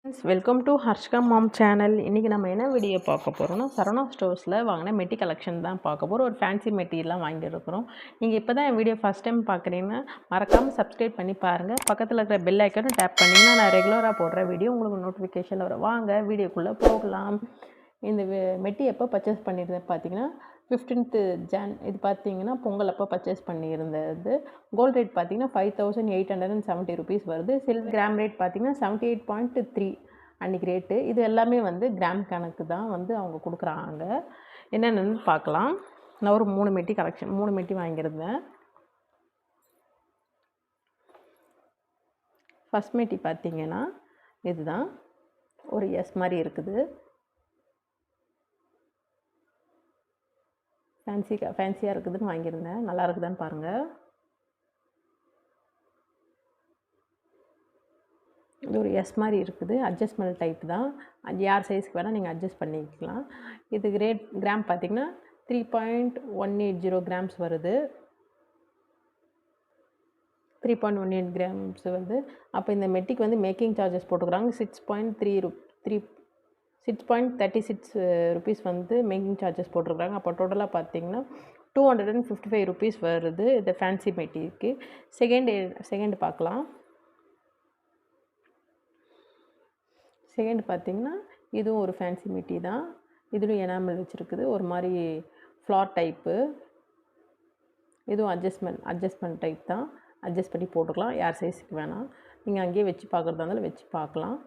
Friends, welcome to Harshika ma'am channel. இன்றைக்கி நம்ம என்ன வீடியோ பார்க்க போகிறோம்னா, சரவணா ஸ்டோர்ஸில் வாங்கின மெட்டி கலெக்ஷன் தான் பார்க்க போகிறோம். ஒரு ஃபேன்சி மெட்டீரியல்லாம் வாங்கியிருக்கிறோம். நீங்கள் இப்போ தான் என் வீடியோ ஃபஸ்ட் டைம் பார்க்குறீங்கன்னா மறக்காமல் சப்ஸ்கிரைப் பண்ணி பாருங்கள். பக்கத்தில் இருக்கிற பெல் ஐக்கனும் டேப் பண்ணிங்கன்னா நான் ரெகுலராக போடுற வீடியோ உங்களுக்கு நோட்டிஃபிகேஷனில் வரும். வாங்க வீடியோக்குள்ளே போகலாம். இந்த மெட்டி எப்போ பர்ச்சேஸ் பண்ணியிருந்தேன் பார்த்தீங்கன்னா 15th Jan. இது பார்த்தீங்கன்னா பொங்கல் அப்போ பர்ச்சேஸ் பண்ணியிருந்தது. கோல்டு ரேட் பார்த்தீங்கன்னா 5870 ருபீஸ் வருது. சில்வர் கிராம் ரேட் பார்த்தீங்கன்னா 78.3 அன்றைக்கி ரேட்டு. இது எல்லாமே வந்து கிராம் கணக்கு தான் வந்து அவங்க கொடுக்குறாங்க. என்னென்னு பார்க்கலாம். நான் ஒரு 3 மெட்டி கலெக்ஷன் 3 மெட்டி வாங்கியிருந்தேன். ஃபஸ்ட் மெட்டி பார்த்தீங்கன்னா இதுதான் ஒரு மாதிரி இருக்குது. ஃபேன்சியாக இருக்குதுன்னு வாங்கியிருந்தேன். நல்லா இருக்குதான்னு பாருங்கள். இது ஒரு மாதிரி இருக்குது. அட்ஜஸ்ட்மெண்ட் டைப் தான். யார் சைஸ்க்கு வேணால் நீங்கள் அட்ஜஸ்ட் பண்ணிக்கலாம். இதுக்கு ரேட் கிராம் பார்த்திங்கன்னா 3.180 கிராம்ஸ் வருது. 3.18 கிராம்ஸ் வருது. அப்போ இந்த மெட்டிக்கு வந்து மேக்கிங் சார்ஜஸ் போட்டுக்கிறாங்க. 6.36 ருபீஸ் வந்து மேக்கிங் சார்ஜஸ் போட்டிருக்காங்க. அப்போ டோட்டலாக பார்த்தீங்கன்னா 255 ருபீஸ் வருது இந்த ஃபேன்சி மெட்டிக்கு. செகண்ட் பார்க்கலாம். செகண்ட் பார்த்திங்கன்னா இதுவும் ஒரு ஃபேன்சி மெட்டி தான். இதுவும் எனாமல் வச்சுருக்குது. ஒரு மாதிரி ஃப்ளார் டைப்பு. இதுவும் அட்ஜஸ்ட்மெண்ட் டைப் தான். அட்ஜஸ்ட் பண்ணி போட்டுக்கலாம். யார் சைஸுக்கு வேணாம். நீங்கள் அங்கேயே வச்சு பார்க்குறதா இருந்தாலும் வச்சு பார்க்கலாம்.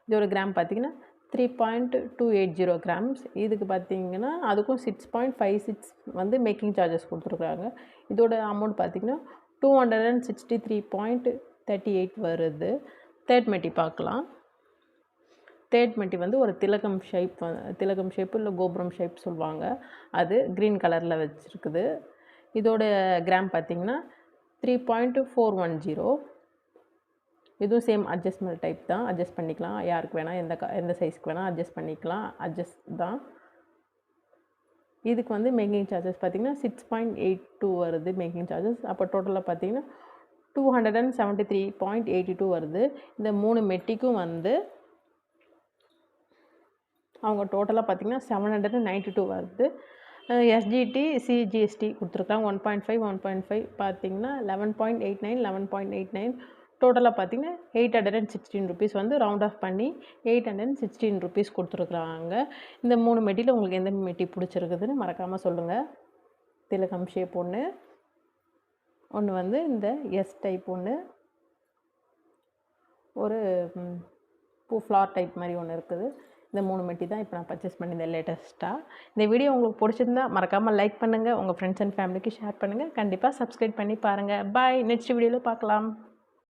இதோட கிராம் பார்த்திங்கன்னா 3.280 கிராம்ஸ். இதுக்கு பார்த்திங்கன்னா அதுக்கும் 6.56 வந்து மேக்கிங் சார்ஜஸ் கொடுத்துருக்குறாங்க. இதோட அமௌண்ட் பார்த்திங்கன்னா 263.38 வருது. தேர்ட் மெட்டி பார்க்கலாம். தேர்ட் மெட்டி வந்து ஒரு திலகம் ஷேப்பு இல்லை கோபுரம் ஷேப் சொல்லுவாங்க. அது க்ரீன் கலரில் வச்சுருக்குது. இதோட கிராம் பார்த்திங்கன்னா 3.410. இதுவும் சேம் அட்ஜஸ்ட்மெண்ட் டைப் தான். அட்ஜஸ்ட் பண்ணிக்கலாம். யாருக்கு வேணால் எந்த சைஸ்க்கு வேணால் அட்ஜஸ்ட் பண்ணிக்கலாம். அட்ஜஸ்ட் தான். இதுக்கு வந்து மேக்கிங் சார்ஜஸ் பார்த்திங்கன்னா 6.82 வருது மேக்கிங் சார்ஜஸ். அப்போ டோட்டலாக பார்த்திங்கன்னா 273.82 வருது. இந்த 3 மெட்டிக்கும் வந்து அவங்க டோட்டலாக பார்த்திங்கன்னா 792 வருது. SGT CGST கொடுத்துருக்காங்க. 1.5 பார்த்திங்கன்னா 11.89 11.89. டோட்டலாக பார்த்திங்கன்னா 816 ருபீஸ் வந்து ரவுண்ட் ஆஃப் பண்ணி 816 ருபீஸ் கொடுத்துருக்குறாங்க. இந்த 3 மெட்டியில் உங்களுக்கு எந்த மெட்டி பிடிச்சிருக்குதுன்னு மறக்காமல் சொல்லுங்கள். திலகம் ஷேப் ஒன்று வந்து இந்த எஸ் டைப் ஒன்று, ஒரு ஃப்ளார் டைப் மாதிரி ஒன்று இருக்குது. இந்த 3 மெட்டி தான் இப்போ நான் பர்ச்சேஸ் பண்ணியிருந்தேன் லேட்டஸ்ட்டாக. இந்த வீடியோ உங்களுக்கு பிடிச்சிருந்தா மறக்காமல் லைக் பண்ணுங்கள். உங்கள் ஃப்ரெண்ட்ஸ் அண்ட் ஃபேமிலிக்கு ஷேர் பண்ணுங்கள். கண்டிப்பாக சப்ஸ்கிரைப் பண்ணி பாருங்கள். பாய். நெக்ஸ்ட் வீடியோவில் பார்க்கலாம்.